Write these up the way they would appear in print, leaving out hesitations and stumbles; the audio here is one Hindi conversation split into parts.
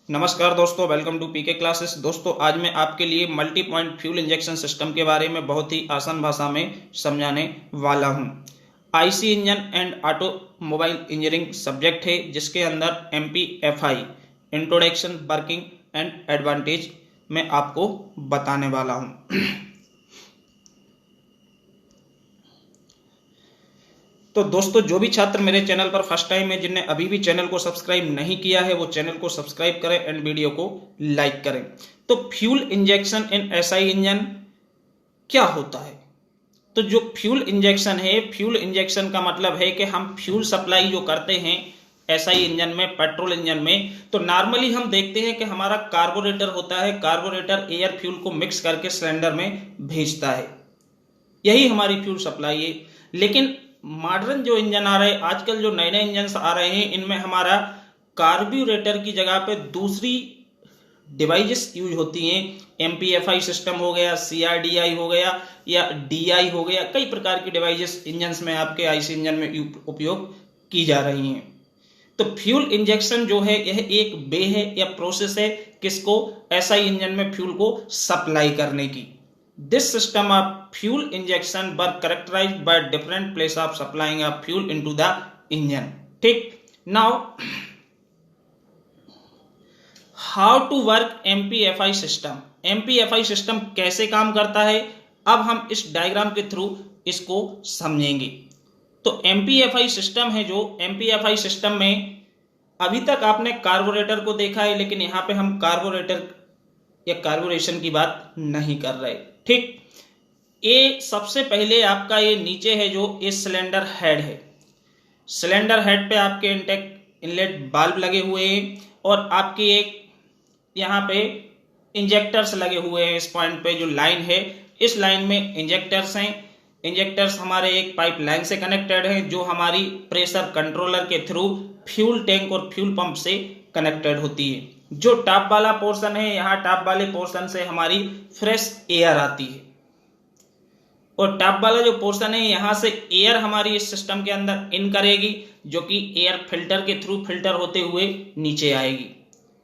नमस्कार दोस्तों, वेलकम टू पीके क्लासेस। दोस्तों, आज मैं आपके लिए multi point fuel injection system के बारे में बहुत ही आसान भाषा में समझाने वाला हूं। IC engine and automobile engineering subject है, जिसके अंदर एमपीएफआई इंट्रोडक्शन वर्किंग एंड एडवांटेज मैं आपको बताने वाला हूं। तो दोस्तों, जो भी छात्र मेरे चैनल पर फर्स्ट टाइम है, जिनने अभी भी चैनल को सब्सक्राइब नहीं किया है, वो चैनल को सब्सक्राइब करें एंड वीडियो को लाइक करें। तो fuel injection in SI engine क्या होता है? तो जो फ्यूल इंजेक्शन है, फ्यूल इंजेक्शन का मतलब है कि हम फ्यूल सप्लाई जो करते हैं एसआई इंजन में, पेट्रोल इंजन में, तो नॉर्मली हम देखते हैं कि हमारा कार्बोरेटर होता है। कार्बोरेटर एयर फ्यूल को मिक्स करके सिलेंडर में भेजता है, यही हमारी फ्यूल सप्लाई है। लेकिन मॉडर्न जो इंजन आ रहे हैं, आजकल जो नए नए इंजन आ रहे हैं, इनमें हमारा कार्ब्यूरेटर की जगह पे दूसरी डिवाइसेस यूज होती हैं। एमपीएफआई सिस्टम हो गया, सीआरडीआई हो गया या डीआई हो गया, कई प्रकार की डिवाइसेस इंजन में, आपके आईसी इंजन में उपयोग की जा रही हैं। तो फ्यूल इंजेक्शन जो है, यह एक वे है या प्रोसेस है किसको, एसआई इंजन में फ्यूल को सप्लाई करने की। This system of fuel injection were characterized by different place of supplying of fuel into the engine. ठीक, now how to work MPFI system? MPFI system कैसे काम करता है, अब हम इस डायग्राम के थ्रू इसको समझेंगे। तो MPFI सिस्टम है, जो MPFI सिस्टम में अभी तक आपने कार्बोरेटर को देखा है, लेकिन यहां पे हम कार्बोरेटर या कार्बोरेशन की बात नहीं कर रहे। ठीक, ये सबसे पहले आपका ये नीचे है, जो ये सिलेंडर हेड है। सिलेंडर हेड पे आपके इनलेट बाल्ब लगे हुए हैं और आपके एक यहाँ पे इंजेक्टर्स लगे हुए हैं। इस पॉइंट पे जो लाइन है, इस लाइन में इंजेक्टर्स हैं। इंजेक्टर्स हमारे एक पाइप लाइन से कनेक्टेड हैं, जो हमारी प्रेशर कंट्रोलर के थ्रू फ्यूल टैंक और फ्यूल पंप से कनेक्टेड होती है। जो टॉप वाला पोर्शन है, यहाँ टॉप वाले पोर्शन से हमारी फ्रेश एयर आती है, और टॉप वाला जो पोर्शन है, यहाँ से एयर हमारी इस सिस्टम के अंदर इन करेगी, जो कि एयर फिल्टर के थ्रू फिल्टर होते हुए नीचे आएगी।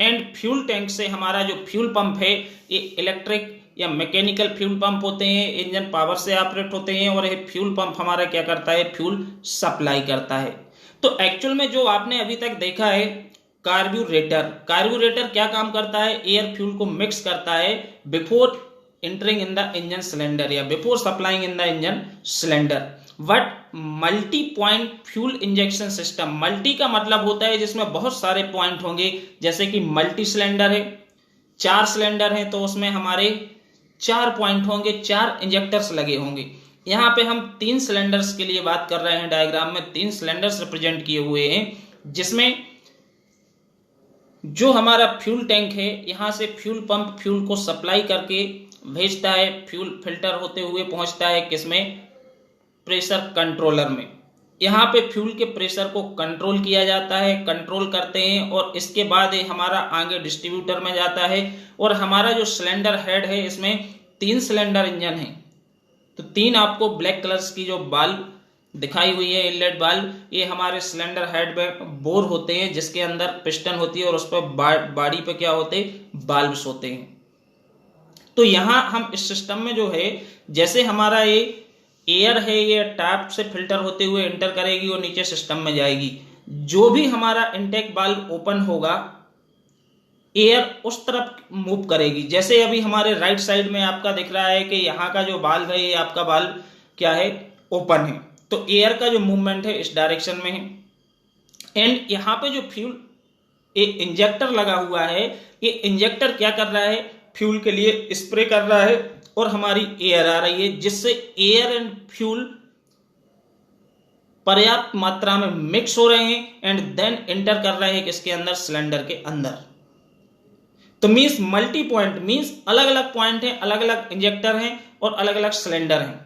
एंड फ्यूल टैंक से हमारा जो फ्यूल पंप है, ये इलेक्ट्रिक या मैकेनिकल फ्यूल पंप होते हैं, इंजन पावर से ऑपरेट होते हैं, और ये फ्यूल पंप हमारा क्या करता है, फ्यूल सप्लाई करता है। तो एक्चुअल में जो आपने अभी तक देखा है, कार्ब्यूरेटर क्या काम करता है, एयर फ्यूल को मिक्स करता है before entering in the engine cylinder या before supplying in the engine cylinder. But multi point fuel injection system, multi का मतलब होता है जिसमें बहुत सारे पॉइंट होंगे। जैसे कि मल्टी सिलेंडर है, 4 सिलेंडर है, तो उसमें हमारे 4 पॉइंट होंगे, 4 इंजेक्टर्स लगे होंगे। यहाँ पे हम 3 सिलेंडर्स के लिए बात कर रहे हैं। डायग्राम में 3 सिलेंडर्स रिप्रेजेंट किए हुए हैं, जिसमें जो हमारा फ्यूल टैंक है, यहां से फ्यूल पंप फ्यूल को सप्लाई करके भेजता है, फ्यूल फिल्टर होते हुए पहुंचता है किसमें, प्रेशर कंट्रोलर में। यहाँ पे फ्यूल के प्रेशर को कंट्रोल किया जाता है, कंट्रोल करते हैं, और इसके बाद ये हमारा आगे डिस्ट्रीब्यूटर में जाता है। और हमारा जो सिलेंडर हेड है, इसमें 3 सिलेंडर इंजन है। तो 3 आपको ब्लैक कलर्स की जो बाल्ब दिखाई हुई है, इनलेट बाल्ब, ये हमारे सिलेंडर हेड में बोर होते हैं, जिसके अंदर पिस्टन होती है, और उस पर बॉडी पे क्या होते हैं, बाल्ब्स होते हैं। तो यहां हम इस सिस्टम में जो है, जैसे हमारा ये एयर है, ये टैप से फिल्टर होते हुए एंटर करेगी और नीचे सिस्टम में जाएगी। जो भी हमारा इनटेक वाल्व ओपन होगा, एयर उस तरफ मूव करेगी। जैसे अभी हमारे राइट साइड में आपका दिख रहा है कि यहाँ का जो वाल्व है, ये आपका वाल्व क्या है, ओपन है, तो एयर का जो मूवमेंट है इस डायरेक्शन में है। एंड यहाँ पे जो फ्यूल एक इंजेक्टर लगा हुआ है, ये इंजेक्टर क्या कर रहा है, फ्यूल के लिए स्प्रे कर रहा है, और हमारी एयर आ रही है, जिससे एयर एंड फ्यूल पर्याप्त मात्रा में मिक्स हो रहे हैं एंड देन एंटर कर रहे हैं किसके अंदर, सिलेंडर के अंदर। तो मींस मल्टी पॉइंट मींस अलग अलग पॉइंट हैं, अलग अलग इंजेक्टर हैं और अलग अलग सिलेंडर हैं।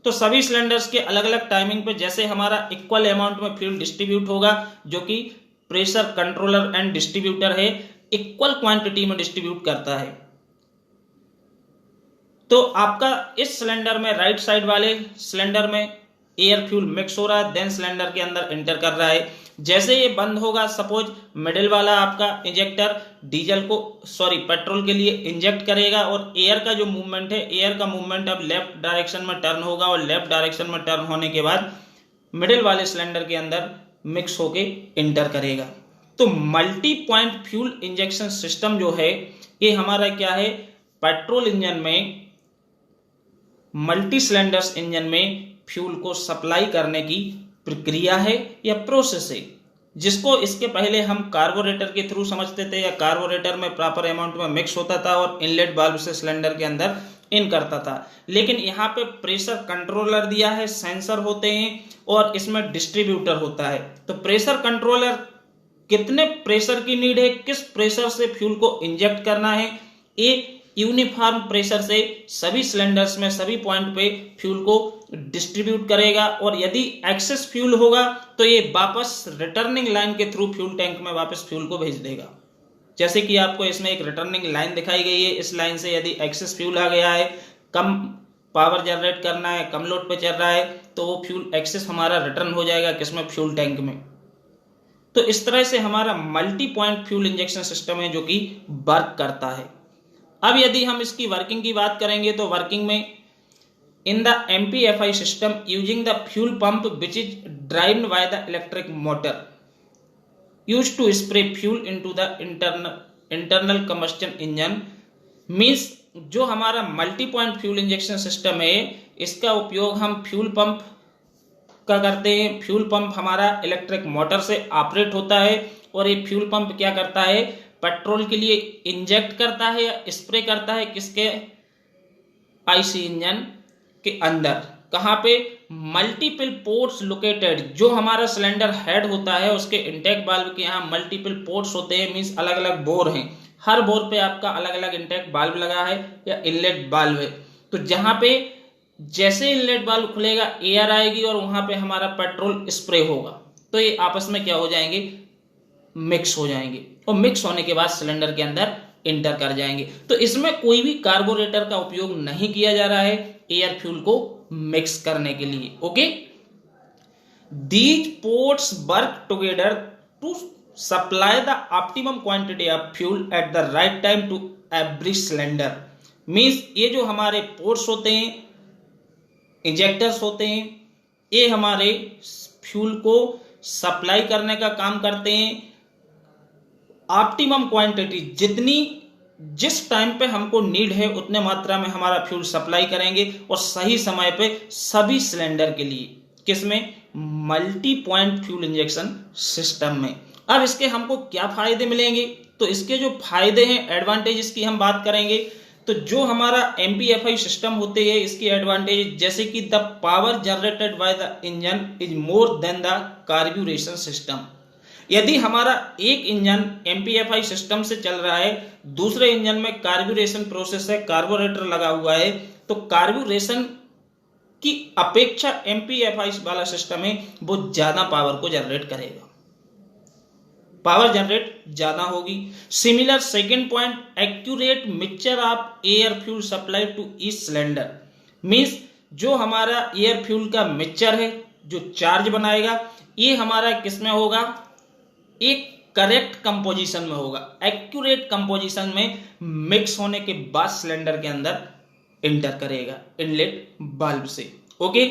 तो सभी सिलेंडर्स के अलग अलग टाइमिंग पे जैसे हमारा इक्वल अमाउंट में फ्यूल डिस्ट्रीब्यूट होगा, जो कि प्रेशर कंट्रोलर एंड डिस्ट्रीब्यूटर है, इक्वल क्वांटिटी में डिस्ट्रीब्यूट करता है। तो आपका इस सिलेंडर में, राइट साइड वाले सिलेंडर में एयर फ्यूल मिक्स हो रहा है, देन सिलेंडर के अंदर एंटर कर रहा है। जैसे ये बंद होगा, सपोज मिडिल वाला आपका इंजेक्टर डीजल को पेट्रोल के लिए इंजेक्ट करेगा और एयर का जो मूवमेंट है, एयर का मूवमेंट अब लेफ्ट डायरेक्शन में टर्न होगा और लेफ्ट डायरेक्शन में टर्न होने के बाद मिडिल वाले सिलेंडर के अंदर मिक्स होके एंटर करेगा। तो multi point fuel injection system जो है ये हमारा क्या है, पेट्रोल इंजन में, मल्टी सिलेंडर्स इंजन में फ्यूल को सप्लाई करने की प्रक्रिया है या प्रोसेस है, जिसको इसके पहले हम कार्बोरेटर के थ्रू समझते थे या कार्बोरेटर में प्रॉपर अमाउंट में मिक्स होता था और इनलेट वाल्व से सिलेंडर के अंदर इन करता था। लेकिन यहाँ पे प्रेशर कंट्रोलर दिया है, सेंसर होते हैं और इसमें डिस्ट्रीब्यूटर होता है। तो प्रेशर कंट्रोलर कितने प्रेशर की नीड है, किस प्रेशर से फ्यूल को इंजेक्ट करना है, ये यूनिफॉर्म प्रेशर से सभी सिलेंडर्स में सभी पॉइंट पे फ्यूल को डिस्ट्रीब्यूट करेगा और यदि एक्सेस फ्यूल होगा तो ये वापस रिटर्निंग लाइन के थ्रू फ्यूल टैंक में वापस फ्यूल को भेज देगा। जैसे कि आपको इसमें एक रिटर्निंग लाइन दिखाई गई है, इस लाइन से यदि एक्सेस फ्यूल आ गया है, कम पावर जनरेट करना है, कम लोड पे चल रहा है, तो वो फ्यूल एक्सेस हमारा रिटर्न हो जाएगा किसमें, फ्यूल टैंक में। तो इस तरह से हमारा multi point fuel injection system है जो कि वर्क करता है। अब यदि हम इसकी वर्किंग की बात करेंगे तो वर्किंग में in the MPFI system using the fuel pump which is driven by the electric motor used to spray fuel into the internal combustion engine, means जो हमारा multi point fuel injection system है इसका उपयोग हम फ्यूल पंप का करते हैं। फ्यूल पंप हमारा इलेक्ट्रिक मोटर से ऑपरेट होता है और ये फ्यूल पंप क्या करता है, पेट्रोल के लिए इंजेक्ट करता है या स्प्रे करता है किसके, IC इंजन के अंदर। कहां पे, मल्टीपल पोर्ट्स लोकेटेड, जो हमारा सिलेंडर हेड होता है उसके इंटेक वाल्व के यहाँ मल्टीपल पोर्ट्स होते हैं, मींस अलग अलग बोर हैं, हर बोर पे आपका अलग अलग इंटेक वाल्व लगा है या इनलेट वाल्व है। तो जहां पे जैसे इनलेट वाल्व खुलेगा एयर आएगी और वहां पे हमारा पेट्रोल स्प्रे होगा, तो ये आपस में क्या हो जाएंगे, मिक्स हो जाएंगे और मिक्स होने के बाद सिलेंडर के अंदर इंटर कर जाएंगे। तो इसमें कोई भी कार्बोरेटर का उपयोग नहीं किया जा रहा है एयर फ्यूल को मिक्स करने के लिए। Okay, these ports work together to supply the optimum quantity of fuel at the right time to every cylinder. Means ये जो हमारे पोर्ट्स होते हैं, इंजेक्टर्स होते हैं, ये हमारे फ्यूल को सप्लाई करने का काम करते हैं। ऑप्टिमम क्वांटिटी, जिस टाइम पे हमको नीड है उतने मात्रा में हमारा फ्यूल सप्लाई करेंगे और सही समय पे सभी सिलेंडर के लिए, किसमें, multi point fuel injection system में। अब इसके हमको क्या फायदे मिलेंगे, तो इसके जो फायदे हैं, एडवांटेजेस की हम बात करेंगे। तो जो हमारा MPFI सिस्टम होते हैं इसकी एडवांटेज, जैसे कि the power generated by the engine is more than the carburetion system. यदि हमारा एक इंजन MPFI सिस्टम से चल रहा है, दूसरे इंजन में कार्ब्यूरेशन प्रोसेस है, कार्बोरेटर लगा हुआ है, तो कार्ब्यूरेशन की अपेक्षा MPFI वाला सिस्टम है वो ज्यादा पावर को जनरेट करेगा, पावर जनरेट ज्यादा होगी। Similar second point, accurate mixture of air fuel supply to each cylinder. Means जो हमारा एयर फ्यूल का मिक्सचर है जो चार्ज बनाएगा, ये हमारा किसमें होगा, एक करेक्ट कंपोजिशन में होगा, एक्यूरेट कंपोजिशन में मिक्स होने के बाद सिलेंडर के अंदर इंटर करेगा इनलेट वाल्व से। Okay,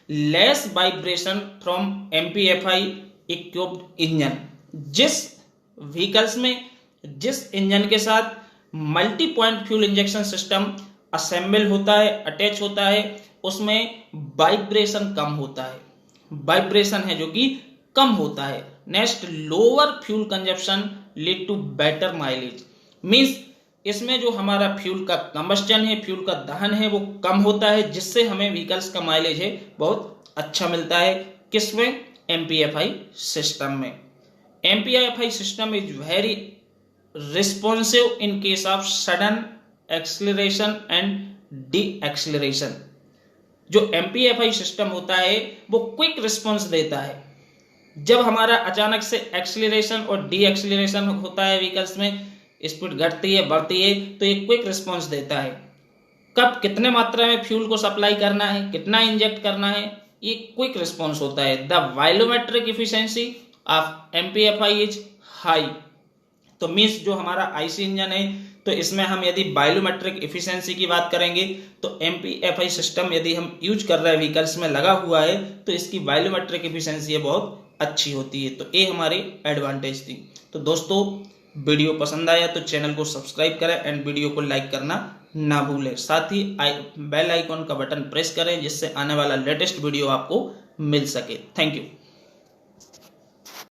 less vibration from MPFI equipped engine. जिस व्हीकल्स में, जिस इंजन के साथ multi point fuel injection system assemble होता है, अटैच होता है, उसमें वाइब्रेशन कम होता है, वाइब्रेशन है जो कि कम होता है। Next, lower fuel consumption lead to better mileage. Means इसमें जो हमारा फ्यूल का कंबस्टन है, फ्यूल का दहन है, वो कम होता है, जिससे हमें व्हीकल्स का माइलेज है बहुत अच्छा मिलता है। किसमें, MPFI सिस्टम में। MPFI system is very responsive in case of sudden acceleration and de-acceleration। जो MPFI सिस्टम होता है वो क्विक रिस्पॉन्स देता है। जब हमारा अचानक से एक्सीलरेशन और डी एक्सीलरेशन होता है, व्हीकल्स में स्पीड घटती है, बढ़ती है, तो ये क्विक रिस्पॉन्स देता है। कब कितने मात्रा में फ्यूल को सप्लाई करना है, कितना इंजेक्ट करना है, ये क्विक रिस्पॉन्स होता है। The volumetric efficiency of MPFI is high. तो मीन्स जो हमारा आईसी इंजन है, तो इसमें हम यदि बायोमेट्रिक इफिशियंसी की बात करेंगे तो एमपीएफआई सिस्टम यदि हम यूज कर रहे हैं, व्हीकल्स में लगा हुआ है, तो इसकी बायोमेट्रिक इफिशियंसी बहुत अच्छी होती है। तो ये हमारी एडवांटेज थी। तो दोस्तों वीडियो पसंद आया तो चैनल को सब्सक्राइब करें एंड वीडियो को लाइक करना ना भूलें। साथ ही बेल आइकॉन का बटन प्रेस करें जिससे आने वाला लेटेस्ट वीडियो आपको मिल सके। Thank you.